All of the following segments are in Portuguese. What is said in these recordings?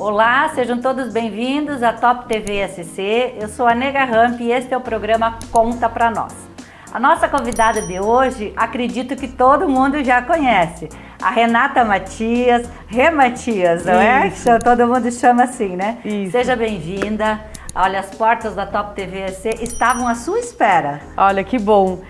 Olá, sejam todos bem-vindos à Top TV SC. Eu sou a Nega Ramp e este é o programa Conta Pra Nós. A nossa convidada de hoje, acredito que todo mundo já conhece, a Renata Matias, Rê Matias, não é? Todo mundo chama assim, né? Isso. Seja bem-vinda. Olha, as portas da Top TV SC estavam à sua espera. Olha, que bom.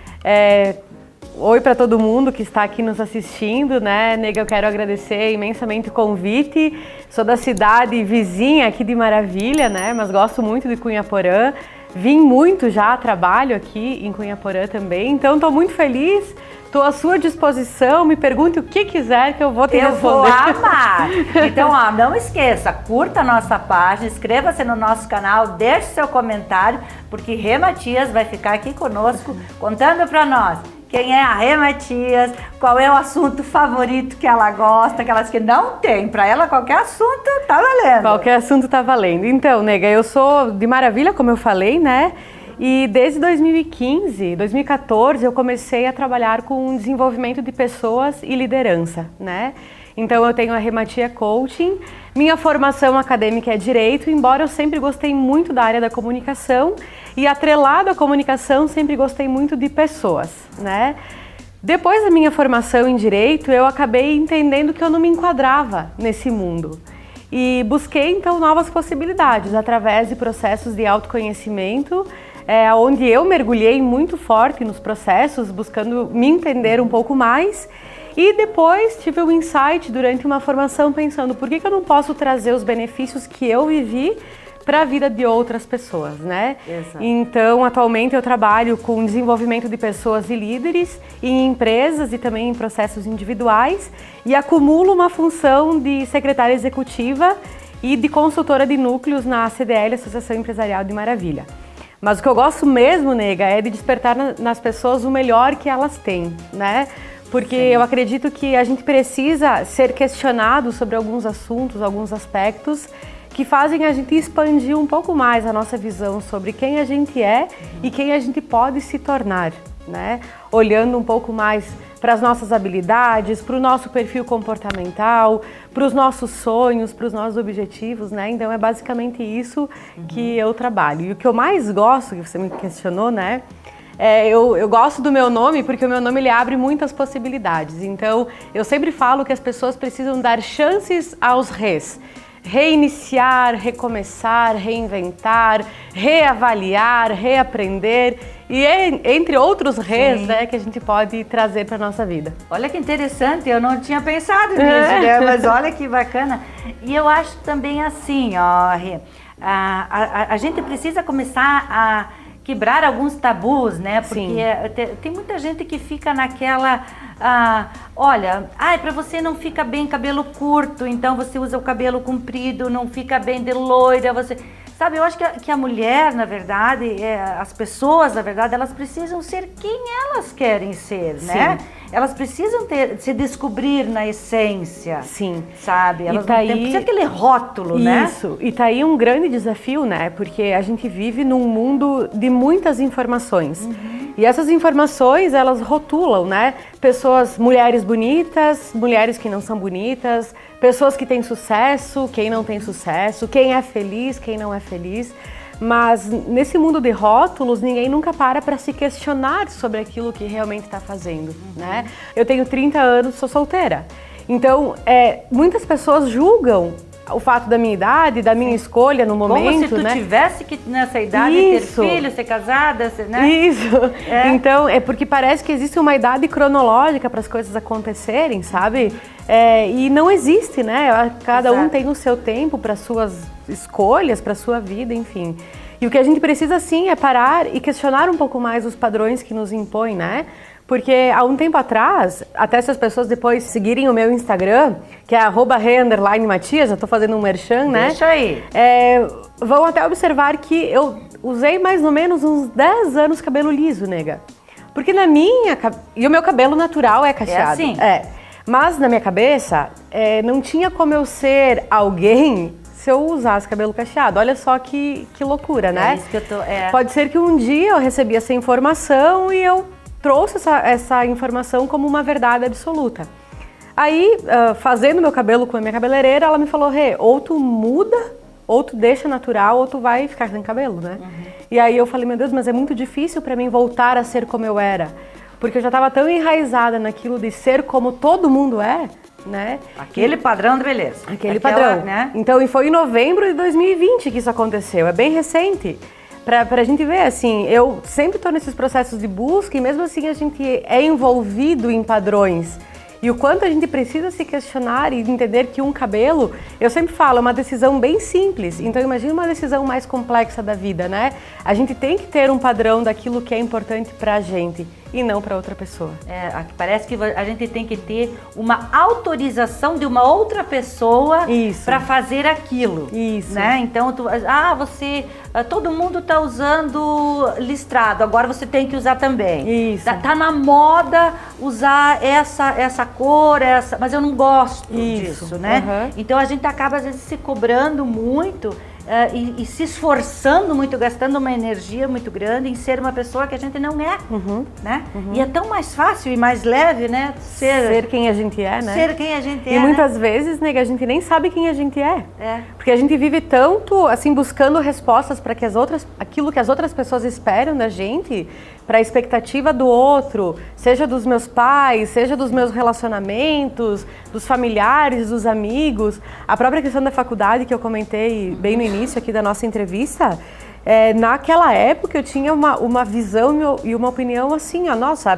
Oi para todo mundo que está aqui nos assistindo, né? Nega, eu quero agradecer imensamente o convite. Sou da cidade vizinha aqui de Maravilha, né? Mas gosto muito de Cunhaporã. Vim muito já, trabalho aqui em Cunhaporã também, então estou muito feliz, estou à sua disposição, me pergunte o que quiser que eu vou te responder. Eu vou amar! Então, ó, não esqueça, curta a nossa página, inscreva-se no nosso canal, deixe seu comentário, porque Rê Matias vai ficar aqui conosco, contando para nós quem é a Rê Matias, qual é o assunto favorito que ela gosta, aquelas que não tem. Para ela, qualquer assunto tá valendo. Qualquer assunto tá valendo. Então, Nega, eu sou de Maravilha, como eu falei, né? E desde 2014, eu comecei a trabalhar com desenvolvimento de pessoas e liderança, né? Então, eu tenho a Rê Matias Coaching. Minha formação acadêmica é Direito, embora eu sempre gostei muito da área da comunicação e, atrelado à comunicação, sempre gostei muito de pessoas, né? Depois da minha formação em Direito, eu acabei entendendo que eu não me enquadrava nesse mundo. E busquei, então, novas possibilidades através de processos de autoconhecimento, onde eu mergulhei muito forte nos processos, buscando me entender um pouco mais. E depois tive um insight durante uma formação pensando por que eu não posso trazer os benefícios que eu vivi para a vida de outras pessoas, né? Exato. Então, atualmente eu trabalho com desenvolvimento de pessoas e líderes em empresas e também em processos individuais e acumulo uma função de secretária executiva e de consultora de núcleos na ACDL, Associação Empresarial de Maravilha. Mas o que eu gosto mesmo, Nega, é de despertar nas pessoas o melhor que elas têm, né? Porque eu acredito que a gente precisa ser questionado sobre alguns assuntos, alguns aspectos que fazem a gente expandir um pouco mais a nossa visão sobre quem a gente é e quem a gente pode se tornar, né? Olhando um pouco mais para as nossas habilidades, para o nosso perfil comportamental, para os nossos sonhos, para os nossos objetivos, né? Então é basicamente isso que eu trabalho. E o que eu mais gosto, que você me questionou, né? Eu gosto do meu nome porque o meu nome ele abre muitas possibilidades. Então, eu sempre falo que as pessoas precisam dar chances aos Rês. Reiniciar, recomeçar, reinventar, reavaliar, reaprender e entre outros Rês, né, que a gente pode trazer para a nossa vida. Olha que interessante, eu não tinha pensado nisso, né? Mas olha que bacana. E eu acho também assim, ó, Rê, a gente precisa começar a quebrar alguns tabus, né? Porque tem muita gente que fica naquela, olha, para você não fica bem cabelo curto, então você usa o cabelo comprido, não fica bem de loira, você... Sabe, eu acho que a mulher, na verdade, as pessoas, na verdade, elas precisam ser quem elas querem ser, né? Elas precisam se descobrir na essência. Sim. Sabe? Elas não precisa aquele rótulo, né? Isso. E tá aí um grande desafio, né? Porque a gente vive num mundo de muitas informações. E essas informações, elas rotulam, né? Pessoas, mulheres bonitas, mulheres que não são bonitas, pessoas que têm sucesso, quem não tem sucesso, quem é feliz, quem não é feliz. Mas nesse mundo de rótulos, ninguém nunca para se questionar sobre aquilo que realmente está fazendo, né? Eu tenho 30 anos, sou solteira. Então, muitas pessoas julgam o fato da minha idade, da minha escolha no momento, como se tu né? tivesse que nessa idade ter filho, ser casada, né? Isso. Então, é porque parece que existe uma idade cronológica para as coisas acontecerem, sabe? E não existe, né? Cada um tem o seu tempo para suas escolhas, para sua vida, enfim. E o que a gente precisa, sim, é parar e questionar um pouco mais os padrões que nos impõem, né? Porque há um tempo atrás, até se as pessoas depois seguirem o meu Instagram, que é @Rê_Matias, já estou fazendo um merchan, né? Deixa aí. Vão até observar que eu usei mais ou menos uns 10 anos cabelo liso, Nega. Porque e o meu cabelo natural é cacheado. É assim? Mas na minha cabeça, não tinha como eu ser alguém se eu usasse cabelo cacheado. Olha só que loucura, né? É isso que eu tô... Pode ser que um dia eu recebi essa informação e eu trouxe essa informação como uma verdade absoluta. Aí, fazendo meu cabelo com a minha cabeleireira, ela me falou, Rê, ou tu muda, ou tu deixa natural, ou tu vai ficar sem cabelo, né? E aí eu falei, meu Deus, mas é muito difícil pra mim voltar a ser como eu era. Porque eu já estava tão enraizada naquilo de ser como todo mundo é, né? Aquele padrão de beleza. Aquele padrão, né? Então, e foi em novembro de 2020 que isso aconteceu, é bem recente. Pra gente ver, assim, eu sempre estou nesses processos de busca e mesmo assim a gente é envolvido em padrões. E o quanto a gente precisa se questionar e entender que um cabelo, eu sempre falo, é uma decisão bem simples. Então imagina uma decisão mais complexa da vida, né? A gente tem que ter um padrão daquilo que é importante pra gente e não para outra pessoa. Parece que a gente tem que ter uma autorização de uma outra pessoa para fazer aquilo. Isso. Né? Então, todo mundo está usando listrado, agora você tem que usar também. Isso. Tá na moda usar essa cor, mas eu não gosto disso, né? Então a gente acaba às vezes se cobrando muito. E se esforçando muito, gastando uma energia muito grande em ser uma pessoa que a gente não é, né? E é tão mais fácil e mais leve, né? Ser quem a gente é, né? Ser quem a gente é, E muitas vezes, nega, a gente nem sabe quem a gente é. É. Porque a gente vive tanto, assim, buscando respostas para aquilo que as outras pessoas esperam da gente, para a expectativa do outro, seja dos meus pais, seja dos meus relacionamentos, dos familiares, dos amigos. A própria questão da faculdade que eu comentei bem no início aqui da nossa entrevista, naquela época eu tinha uma visão e uma opinião assim, nossa,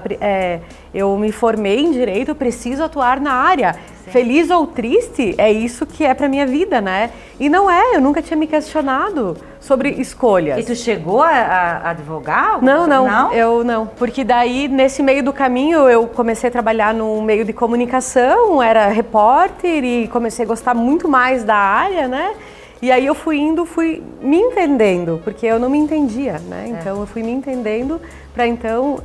eu me formei em Direito, eu preciso atuar na área. Sim. Feliz ou triste, é isso que é pra minha vida, né? E não é, eu nunca tinha me questionado sobre escolhas. E tu chegou a advogar? Não, eu não. Porque daí, nesse meio do caminho, eu comecei a trabalhar no meio de comunicação, era repórter e comecei a gostar muito mais da área, né? E aí eu fui me entendendo, porque eu não me entendia, né? Então eu fui me entendendo para então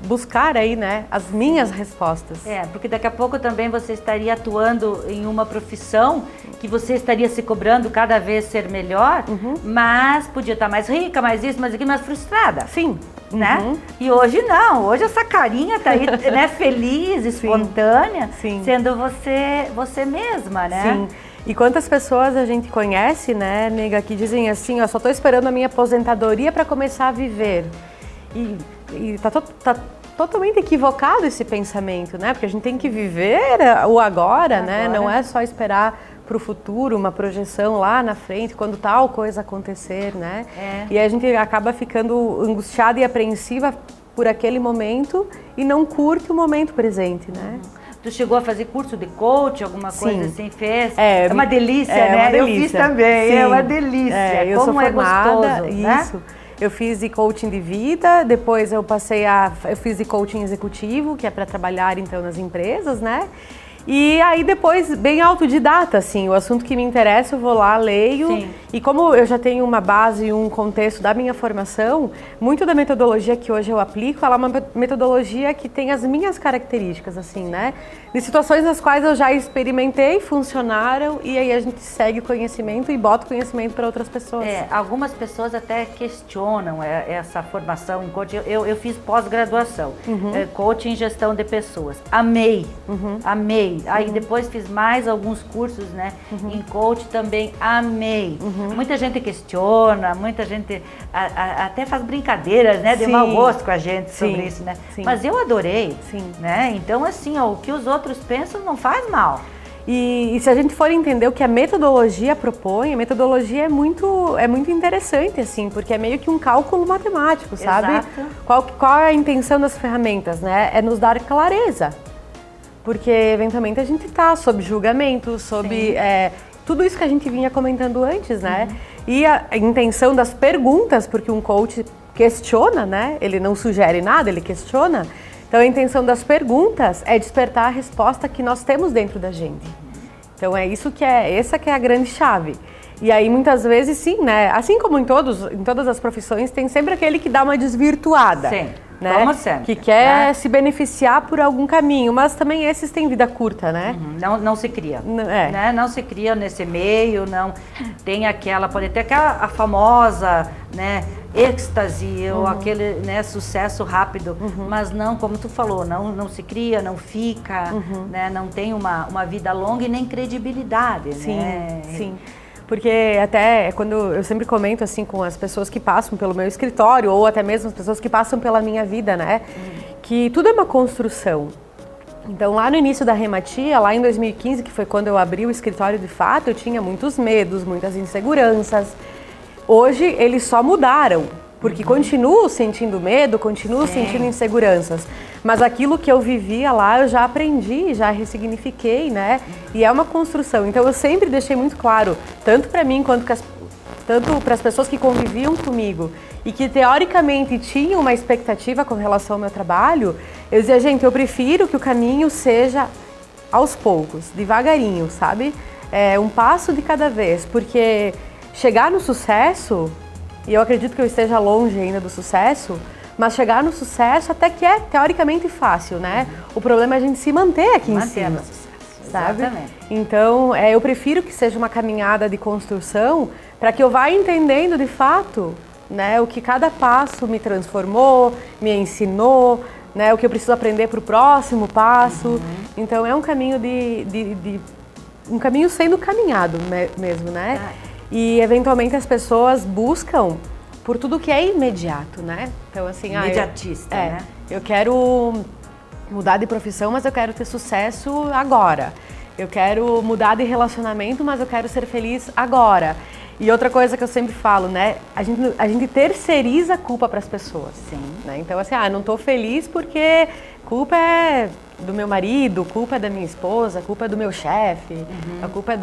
buscar aí, né, as minhas respostas. Porque daqui a pouco também você estaria atuando em uma profissão que você estaria se cobrando cada vez ser melhor, mas podia estar mais rica, mais isso, mais aquilo, mais frustrada. Sim. Né? E hoje não, hoje essa carinha tá aí, né, feliz, espontânea, Sim. sendo você mesma, né? Sim. E quantas pessoas a gente conhece, né, nega, que dizem assim, só tô esperando a minha aposentadoria para começar a viver. E tá totalmente equivocado esse pensamento, né? Porque a gente tem que viver o agora, né? Não é só esperar para o futuro, uma projeção lá na frente, quando tal coisa acontecer, né? E a gente acaba ficando angustiada e apreensiva por aquele momento e não curte o momento presente, né? Tu chegou a fazer curso de coach, alguma coisa assim, fez? É uma delícia, né? Uma delícia. Eu fiz também, Sim. É uma delícia. Eu sou formada, gostoso, né? Isso. Eu fiz de coaching de vida, depois eu fiz de coaching executivo, que é para trabalhar então nas empresas, né? E aí depois, bem autodidata, assim, o assunto que me interessa eu vou lá, leio. Sim. E como eu já tenho uma base e um contexto da minha formação, muito da metodologia que hoje eu aplico, ela é uma metodologia que tem as minhas características, assim, né? De situações nas quais eu já experimentei, funcionaram, e aí a gente segue o conhecimento e bota o conhecimento para outras pessoas. Algumas pessoas até questionam essa formação em coaching. Eu fiz pós-graduação, coaching em gestão de pessoas. Amei, amei. Aí depois fiz mais alguns cursos, né, em coaching também, amei. Muita gente questiona, muita gente até faz brincadeiras, né, de mau gosto com a gente sobre isso, né? Sim. Mas eu adorei, Sim. né? Então assim, o que os outros pensam não faz mal. E se a gente for entender o que a metodologia propõe, a metodologia é muito interessante, assim, porque é meio que um cálculo matemático, sabe? Exato. Qual é a intenção das ferramentas, né? É nos dar clareza. Porque, eventualmente, a gente está sob julgamento, sob tudo isso que a gente vinha comentando antes, né? E a intenção das perguntas, porque um coach questiona, né? Ele não sugere nada, ele questiona. Então, a intenção das perguntas é despertar a resposta que nós temos dentro da gente. Então, essa que é a grande chave. E aí, muitas vezes, sim, né? Assim como em todas as profissões, tem sempre aquele que dá uma desvirtuada. Sim. né? Como sempre, que quer né? se beneficiar por algum caminho, mas também esses têm vida curta, né? Não se cria, É. né? Não se cria nesse meio, não tem aquela, pode ter aquela a famosa, né, êxtase ou aquele, né, sucesso rápido, mas não, como tu falou, não se cria, não fica, né? Não tem uma vida longa e nem credibilidade, Sim, né? sim. Porque até quando eu sempre comento assim com as pessoas que passam pelo meu escritório ou até mesmo as pessoas que passam pela minha vida, né, que tudo é uma construção. Então lá no início da Rematia, lá em 2015, que foi quando eu abri o escritório de fato, eu tinha muitos medos, muitas inseguranças. Hoje eles só mudaram, porque continuo sentindo medo, continuo sentindo inseguranças. Mas aquilo que eu vivia lá, eu já aprendi, já ressignifiquei, né? E é uma construção. Então eu sempre deixei muito claro, tanto para mim quanto tanto para as pessoas que conviviam comigo e que teoricamente tinham uma expectativa com relação ao meu trabalho, eu dizia, gente, eu prefiro que o caminho seja aos poucos, devagarinho, sabe? Um passo de cada vez, porque chegar no sucesso, e eu acredito que eu esteja longe ainda do sucesso, mas chegar no sucesso até que é teoricamente fácil, né? O problema é a gente se manter aqui em cima, no sucesso, sabe? exatamente. Então, eu prefiro que seja uma caminhada de construção para que eu vá entendendo de fato, né, o que cada passo me transformou, me ensinou, né, o que eu preciso aprender para o próximo passo. Então, é um caminho um caminho sendo caminhado mesmo, né? E eventualmente as pessoas buscam por tudo que é imediato, né? Então, assim, Imediatista, né? Eu quero mudar de profissão, mas eu quero ter sucesso agora. Eu quero mudar de relacionamento, mas eu quero ser feliz agora. E outra coisa que eu sempre falo, né? A gente terceiriza a culpa para as pessoas. Sim. Né? Então, assim, não tô feliz porque culpa é do meu marido, culpa é da minha esposa, culpa é do meu chefe, a culpa é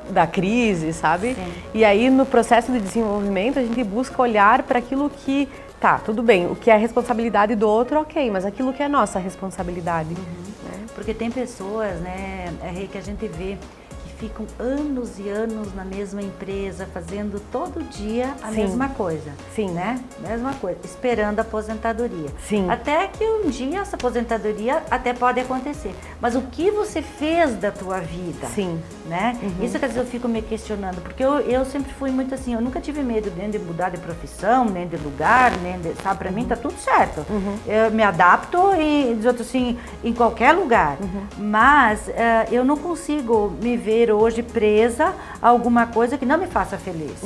da crise, sabe? Sim. E aí, no processo de desenvolvimento, a gente busca olhar para aquilo que, tá, tudo bem, o que é a responsabilidade do outro, ok, mas aquilo que é nossa responsabilidade. Né? Porque tem pessoas, né, que a gente vê que ficam anos e anos na mesma empresa, fazendo todo dia a mesma coisa. Sim. Né? Mesma coisa, esperando a aposentadoria. Sim. Até que um dia essa aposentadoria até pode acontecer. Mas o que você fez da tua vida? Sim. Né? Isso que às vezes eu fico me questionando, porque eu sempre fui muito assim, eu nunca tive medo nem de mudar de profissão, nem de lugar, sabe, pra mim tá tudo certo. Eu me adapto e diz outro assim, em qualquer lugar. Mas eu não consigo me ver hoje presa a alguma coisa que não me faça feliz.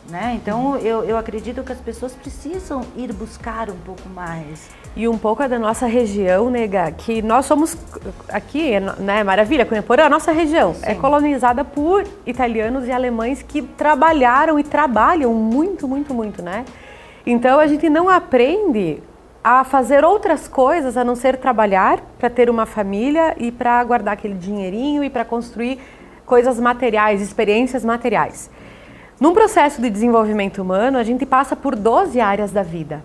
Né? Então eu acredito que as pessoas precisam ir buscar um pouco mais. E um pouco é da nossa região, nega, que nós somos aqui, né, Maravilha, Cunhaporã, a nossa região é colonizada por italianos e alemães que trabalharam e trabalham muito, muito, muito, né? Então a gente não aprende a fazer outras coisas a não ser trabalhar para ter uma família e para guardar aquele dinheirinho e para construir coisas materiais, experiências materiais. Num processo de desenvolvimento humano, a gente passa por 12 áreas da vida.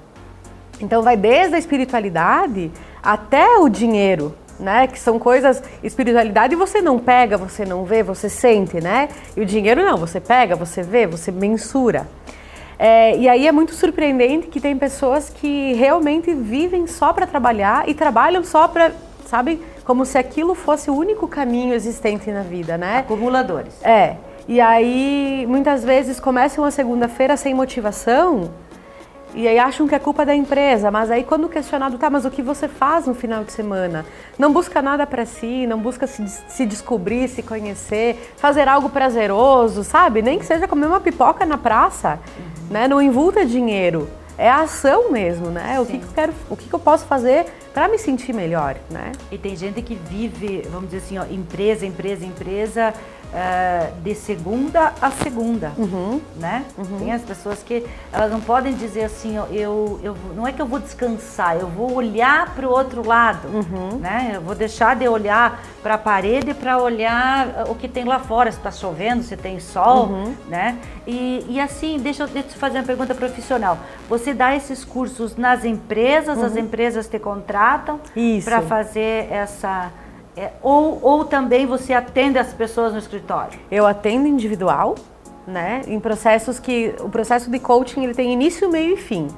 Então vai desde a espiritualidade até o dinheiro, né? Que são coisas, espiritualidade você não pega, você não vê, você sente, né? E o dinheiro não, você pega, você vê, você mensura. E aí é muito surpreendente que tem pessoas que realmente vivem só para trabalhar e trabalham só para, sabe, como se aquilo fosse o único caminho existente na vida, né? Acumuladores. E aí muitas vezes começam a segunda-feira sem motivação e aí acham que é culpa da empresa, mas aí quando questionado, tá, mas o que você faz no final de semana? Não busca nada para si, não busca se descobrir, se conhecer, fazer algo prazeroso, sabe? Nem que seja comer uma pipoca na praça, né? Não invulta dinheiro, é a ação mesmo, né? O que eu quero, o que eu posso fazer para me sentir melhor, né? E tem gente que vive, vamos dizer assim, ó, empresa, de segunda a segunda, né? Tem as pessoas que elas não podem dizer assim, ó, não é que eu vou descansar, eu vou olhar para o outro lado, né? Eu vou deixar de olhar para a parede para olhar o que tem lá fora, se está chovendo, se tem sol, né? E assim, deixa eu te fazer uma pergunta profissional. Você dá esses cursos nas empresas, as empresas te contratam para fazer essa... Ou também você atende as pessoas no escritório? Eu atendo individual, né? Em processos que... O processo de coaching, ele tem início, meio e fim.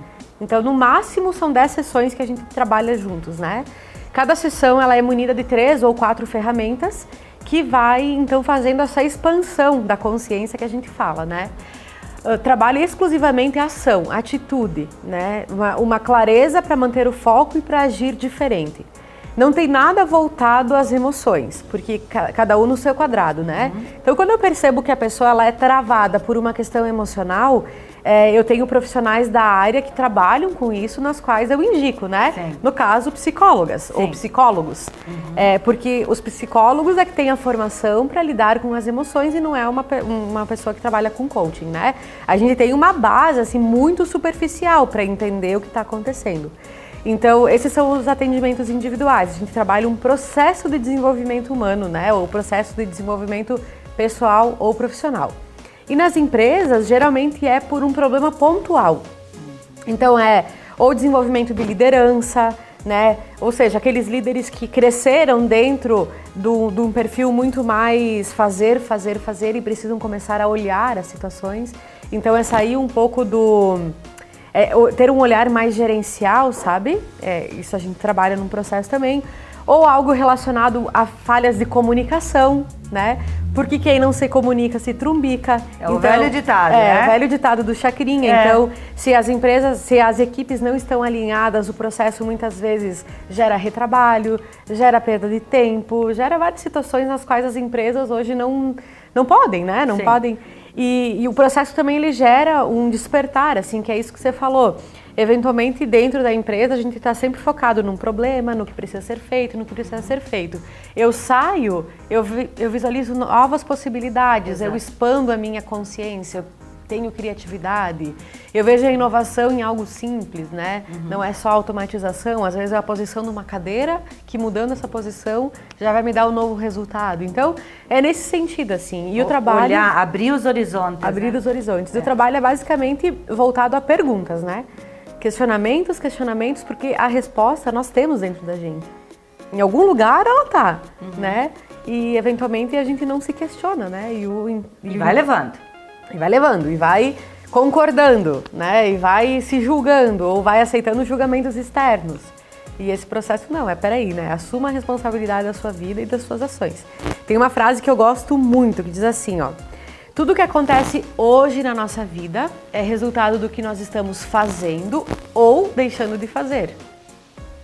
Então, no máximo, são 10 sessões que a gente trabalha juntos, né? Cada sessão ela é munida de 3 ou 4 ferramentas que vai, então, fazendo essa expansão da consciência que a gente fala, né? Trabalha exclusivamente a ação, a atitude, né? Uma clareza para manter o foco e para agir diferente. Não tem nada voltado às emoções, porque cada um no seu quadrado, né? Então, quando eu percebo que a pessoa ela é travada por uma questão emocional, eu tenho profissionais da área que trabalham com isso, nas quais eu indico, né? Sim. No caso, psicólogas. Sim. Ou psicólogos. Porque os psicólogos é que têm a formação para lidar com as emoções e não é uma pessoa que trabalha com coaching, né? A gente tem uma base, assim, muito superficial para entender o que está acontecendo. Então, esses são os atendimentos individuais. A gente trabalha um processo de desenvolvimento humano, né? Ou processo de desenvolvimento pessoal ou profissional. E nas empresas, geralmente é por um problema pontual. Então, ou desenvolvimento de liderança, né? Ou seja, aqueles líderes que cresceram dentro de um perfil muito mais fazer e precisam começar a olhar as situações. Então, é sair um pouco ter um olhar mais gerencial, sabe? Isso a gente trabalha num processo também. Ou algo relacionado a falhas de comunicação, né? Porque quem não se comunica se trumbica. É o velho ditado, né? É o velho ditado do Chacrinha. Então, se as empresas, se as equipes não estão alinhadas, o processo muitas vezes gera retrabalho, gera perda de tempo, gera várias situações nas quais as empresas hoje não podem, né? Não podem. E o processo também ele gera um despertar, assim, que é isso que você falou. Eventualmente, dentro da empresa, a gente está sempre focado num problema, no que precisa ser feito, no que precisa ser feito. Eu saio, eu visualizo novas possibilidades, eu expando a minha consciência, eu tenho criatividade, eu vejo a inovação em algo simples, né? Não é só automatização, às vezes é a posição numa cadeira, que mudando essa posição já vai me dar um novo resultado. Então, é nesse sentido, assim. E o trabalho... Abrir os horizontes. Abrir os horizontes. O trabalho é basicamente voltado a perguntas, né? Questionamentos, porque a resposta nós temos dentro da gente. Em algum lugar ela tá, né? E eventualmente a gente não se questiona, né? E vai levando. E vai levando, e vai concordando, né? E vai se julgando, ou vai aceitando julgamentos externos. E esse processo não, peraí, né? Assuma a responsabilidade da sua vida e das suas ações. Tem uma frase que eu gosto muito, que diz assim, ó. Tudo que acontece hoje na nossa vida é resultado do que nós estamos fazendo ou deixando de fazer.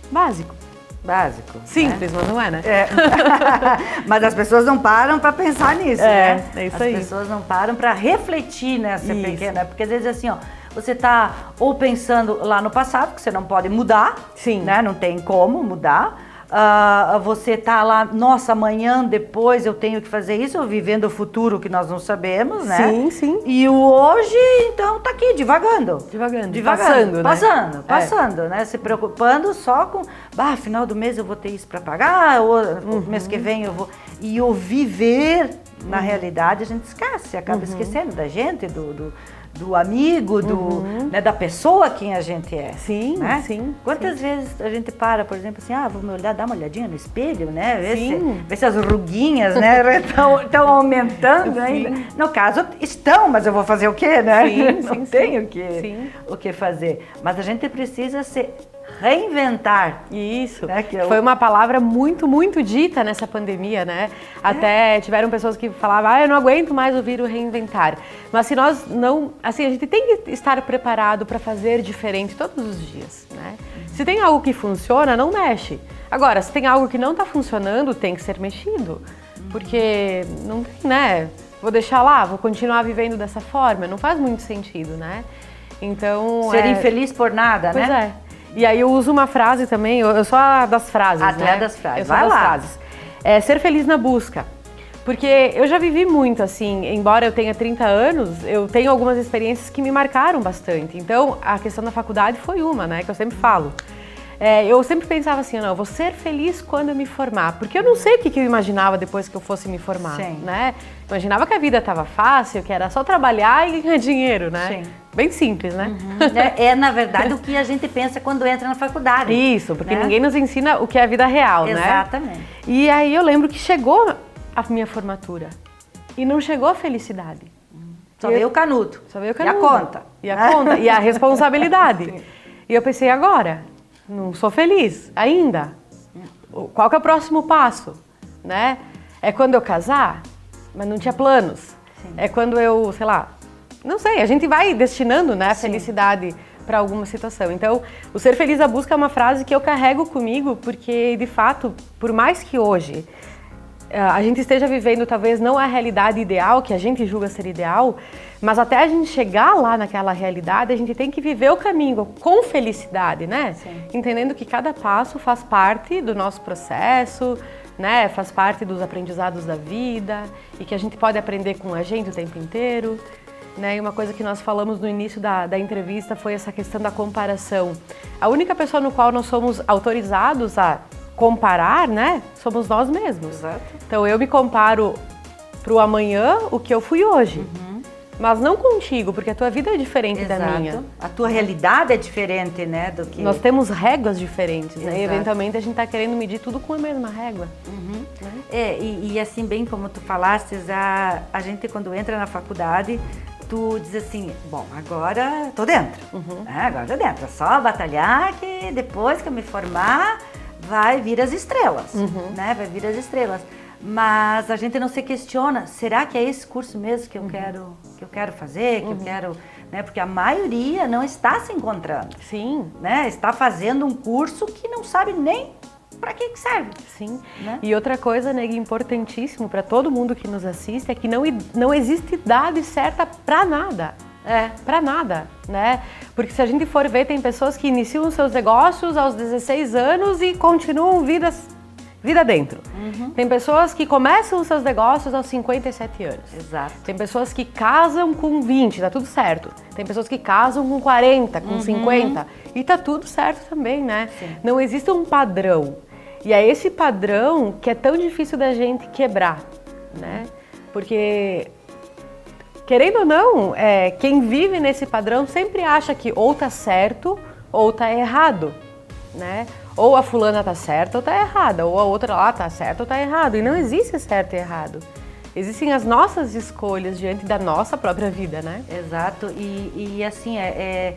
Básico. Simples, né? Mas não é, né? Mas as pessoas não param para pensar nisso, né? É isso aí. As pessoas não param para refletir nessa pequena... Porque às vezes assim, ó, você tá ou pensando lá no passado, que você não pode mudar, Sim. Né? Não tem como mudar. Você tá lá, nossa, amanhã, depois eu tenho que fazer isso, vivendo o futuro que nós não sabemos, né? Sim. E o hoje, então, tá aqui, divagando. Passando, né? Se preocupando só com, final do mês eu vou ter isso para pagar, ou mês que vem eu vou... E o viver, na realidade, a gente esquece, acaba esquecendo da gente, do amigo, né, da pessoa quem a gente é. Sim, né? sim. Quantas vezes a gente para, por exemplo, assim, vou me olhar, dar uma olhadinha no espelho, né? Ver se as ruguinhas, né, estão aumentando ainda. No caso, estão, mas eu vou fazer o quê, né? Não tenho o que fazer. Mas a gente precisa se reinventar. Isso. Né? Foi uma palavra muito, muito dita nessa pandemia, né? Até tiveram pessoas que falavam, eu não aguento mais ouvir o reinventar. Mas se nós não... Assim, a gente tem que estar preparado para fazer diferente todos os dias, né? Se tem algo que funciona, não mexe. Agora, se tem algo que não está funcionando, tem que ser mexido. Porque não tem, né? Vou deixar lá, vou continuar vivendo dessa forma. Não faz muito sentido, né? Então... Ser infeliz por nada, pois né? E aí eu uso uma frase também, eu sou a das frases, Até né? das frases, eu sou das frases. Ser feliz na busca. Porque eu já vivi muito, assim, embora eu tenha 30 anos, eu tenho algumas experiências que me marcaram bastante. Então, a questão da faculdade foi uma, né, que eu sempre falo. Eu sempre pensava assim, não, eu vou ser feliz quando eu me formar, porque eu não sei o que eu imaginava depois que eu fosse me formar, né? Imaginava que a vida estava fácil, que era só trabalhar e ganhar dinheiro, né? Sim. Bem simples, né? Na verdade, o que a gente pensa quando entra na faculdade. Isso, porque ninguém nos ensina o que é a vida real, né? Exatamente. E aí eu lembro que chegou a minha formatura e não chegou a felicidade. Só veio o canudo. Só veio o canudo. E a conta. E a conta. E a responsabilidade. E eu pensei, agora? Não sou feliz ainda. Qual que é o próximo passo? Né? É quando eu casar? Mas não tinha planos. Sim. É quando eu, sei lá, não sei, a gente vai destinando, né, a felicidade para alguma situação. Então, o Ser Feliz à Busca é uma frase que eu carrego comigo porque, de fato, por mais que hoje a gente esteja vivendo talvez não a realidade ideal, que a gente julga ser ideal, mas até a gente chegar lá naquela realidade, a gente tem que viver o caminho com felicidade, né? Sim. Entendendo que cada passo faz parte do nosso processo, né? Faz parte dos aprendizados da vida e que a gente pode aprender com a gente o tempo inteiro. Né? E uma coisa que nós falamos no início da entrevista foi essa questão da comparação. A única pessoa no qual nós somos autorizados a comparar, né, somos nós mesmos. Exato. Então eu me comparo pro amanhã o que eu fui hoje. Mas não contigo, porque a tua vida é diferente da minha. A tua realidade é diferente, né, do que... Nós temos réguas diferentes, né? E eventualmente a gente tá querendo medir tudo com a mesma régua. Né? E assim, bem como tu falaste, a gente quando entra na faculdade, tu diz assim, bom, agora tô dentro, agora tô dentro, é só batalhar que depois que eu me formar vai vir as estrelas, né? Vai vir as estrelas. Mas a gente não se questiona, será que é esse curso mesmo que eu quero fazer, que eu quero, né? Porque a maioria não está se encontrando. Sim. Né? Está fazendo um curso que não sabe nem para que serve. Sim. Né? E outra coisa, né, importantíssimo para todo mundo que nos assiste é que não existe idade certa para nada. Para nada, né? Porque se a gente for ver, tem pessoas que iniciam seus negócios aos 16 anos e continuam vida dentro. Tem pessoas que começam os seus negócios aos 57 anos. Exato. Tem pessoas que casam com 20, tá tudo certo. Tem pessoas que casam com 40, com 50 e tá tudo certo também, né? Sim. Não existe um padrão. E é esse padrão que é tão difícil da gente quebrar, né? Porque, querendo ou não, quem vive nesse padrão sempre acha que ou tá certo ou tá errado, né? Ou a fulana tá certa ou tá errada, ou a outra lá tá certa ou tá errado. E não existe certo e errado. Existem as nossas escolhas diante da nossa própria vida, né? Exato. E assim, é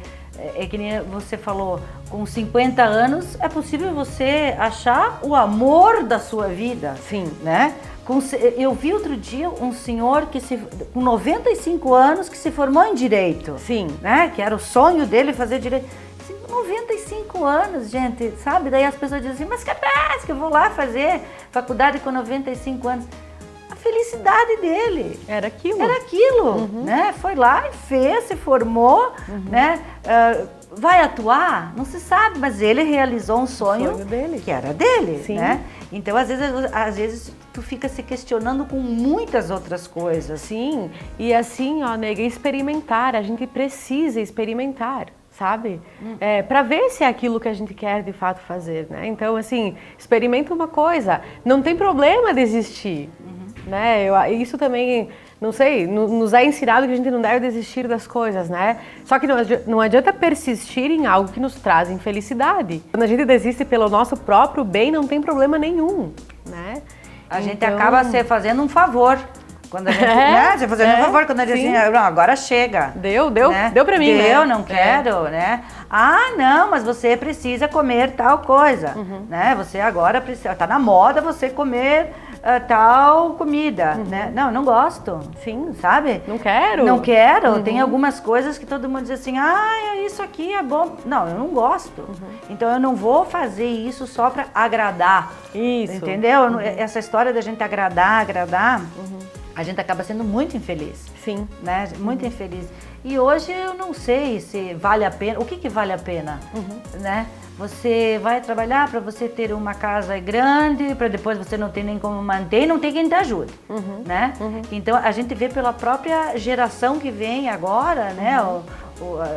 que nem você falou, com 50 anos é possível você achar o amor da sua vida. Sim. Né? Eu vi outro dia um senhor com 95 anos que se formou em Direito. Sim. Né? Que era o sonho dele fazer Direito. 95 anos, gente, sabe? Daí as pessoas dizem assim, mas capaz que eu vou lá fazer faculdade com 95 anos. A felicidade dele era aquilo. Né? Foi lá e fez, se formou, né? Vai atuar? Não se sabe, mas ele realizou um sonho dele. Que era dele, Sim. Né? Então, às vezes tu fica se questionando com muitas outras coisas. Sim, e assim, ó, nega, experimentar, a gente precisa experimentar. Sabe? Para ver se é aquilo que a gente quer de fato fazer, né? Então, assim, experimenta uma coisa, não tem problema desistir, né? Isso também, não sei, nos é ensinado que a gente não deve desistir das coisas, né? Só que não adianta persistir em algo que nos traz infelicidade. Quando a gente desiste pelo nosso próprio bem, não tem problema nenhum, né? A gente acaba fazendo um favor. Quando a gente, né? Você fazendo um favor, quando a gente diz assim, não, agora chega. Deu né? Pra mim, né? Não quero, né? Ah, não, mas você precisa comer tal coisa, né? Você agora precisa, tá na moda você comer tal comida, né? Não, eu não gosto. Sim. Sabe? Não quero. Não quero. Tem algumas coisas que todo mundo diz assim, isso aqui é bom. Não, eu não gosto. Então eu não vou fazer isso só pra agradar. Isso. Entendeu? Essa história da gente agradar, a gente acaba sendo muito infeliz. Sim. Né? Muito infeliz. E hoje eu não sei se vale a pena. O que vale a pena? Né? Você vai trabalhar para você ter uma casa grande, para depois você não ter nem como manter, não tem quem te ajude. Né? Então a gente vê pela própria geração que vem agora, né?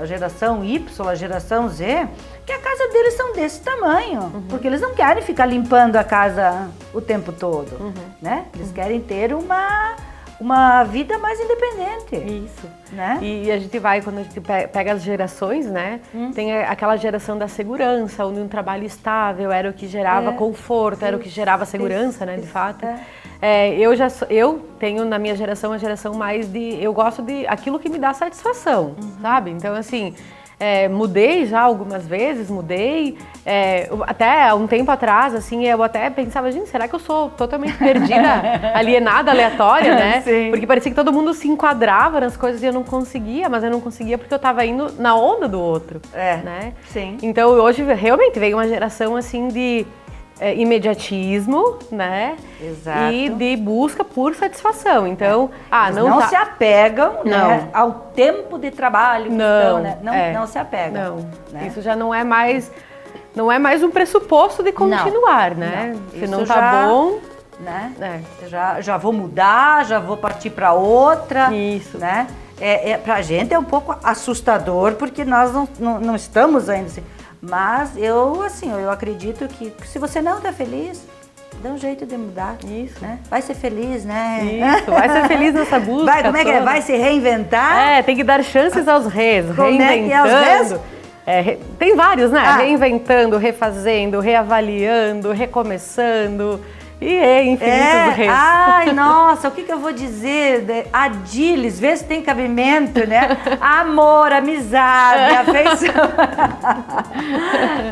A geração Y, a geração Z, que a casa deles são desse tamanho, porque eles não querem ficar limpando a casa o tempo todo, né? Eles querem ter uma vida mais independente. Isso. Né? E a gente vai, quando a gente pega as gerações, né? Tem aquela geração da segurança, onde um trabalho estável era o que gerava conforto, era o que gerava segurança, né? De fato. Eu tenho na minha geração a geração mais eu gosto de aquilo que me dá satisfação, sabe? Então, assim, Mudei já algumas vezes, até um tempo atrás, assim, eu até pensava, gente, será que eu sou totalmente perdida, alienada, aleatória, né? Sim. Porque parecia que todo mundo se enquadrava nas coisas e eu não conseguia, mas eu não conseguia porque eu tava indo na onda do outro, né? Sim. Então, hoje, realmente, veio uma geração, assim, de imediatismo, né? Exato. E de busca por satisfação. Então, não se apegam, não, né, ao tempo de trabalho que estão, né? Não se apegam. Não, né? Isso já não é mais um pressuposto de continuar, né? Se não tá bom, né? Já vou mudar, já vou partir para outra. Isso. Né? Pra gente é um pouco assustador, porque nós não estamos ainda assim. Mas eu acredito que se você não está feliz, dá um jeito de mudar. Isso. Né? Vai ser feliz, né? Isso, vai ser feliz nessa busca. Como é que é? Vai se reinventar? Tem que dar chances aos reis. Como é que é os reis? Tem vários, né? Reinventando, refazendo, reavaliando, recomeçando. E infinitos reis. Ai, nossa, o que eu vou dizer? Adiles, vê se tem cabimento, né? Amor, amizade, afeição.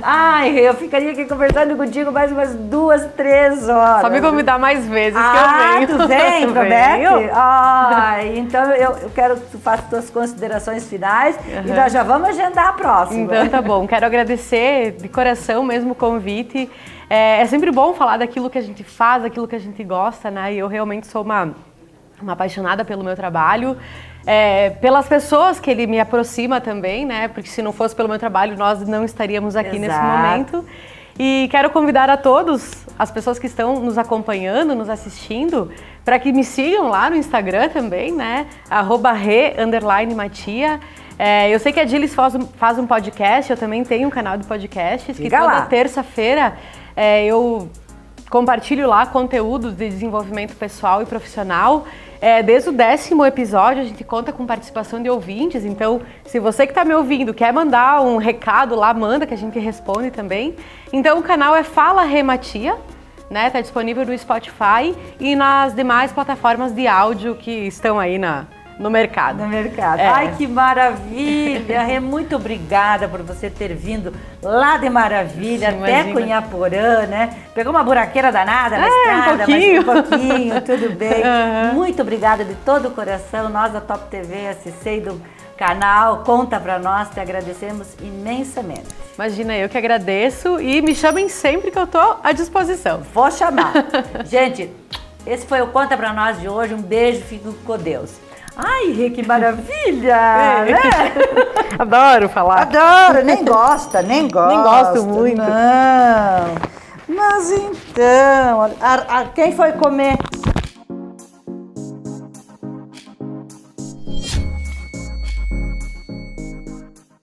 Ai, eu ficaria aqui conversando contigo mais umas 2, 3 horas. Só me convidar mais vezes que eu venho. Tu vem, promete? Ai, então eu quero que tu faça tuas considerações finais e nós já vamos agendar a próxima. Então tá bom, quero agradecer de coração mesmo o convite. É sempre bom falar daquilo que a gente faz, daquilo que a gente gosta, né? E eu realmente sou uma apaixonada pelo meu trabalho, pelas pessoas que ele me aproxima também, né? Porque se não fosse pelo meu trabalho, nós não estaríamos aqui nesse momento. E quero convidar a todos, as pessoas que estão nos acompanhando, nos assistindo, para que me sigam lá no Instagram também, né? @re_matia. Eu sei que a Adiles faz um podcast, eu também tenho um canal de podcasts, que toda terça-feira eu compartilho lá conteúdos de desenvolvimento pessoal e profissional. Desde o 10º episódio a gente conta com participação de ouvintes, então se você que está me ouvindo quer mandar um recado lá, manda que a gente responde também. Então o canal é Fala Rematia, né? Está disponível no Spotify e nas demais plataformas de áudio que estão aí no mercado. Ai, que maravilha! Rê, muito obrigada por você ter vindo lá de Maravilha até Cunhaporã, né? Pegou uma buraqueira danada na estrada, mas um pouquinho, tudo bem. Muito obrigada de todo o coração. Nós da Top TV, acessei do canal, conta pra nós, te agradecemos imensamente. Imagina, eu que agradeço e me chamem sempre que eu tô à disposição. Vou chamar. Gente, esse foi o Conta Pra Nós de hoje. Um beijo, fico com Deus. Ai, Rê, que maravilha! Né? Adoro falar. Adoro, nem gosto. Nem gosto muito. Não. Mas então, quem foi comer?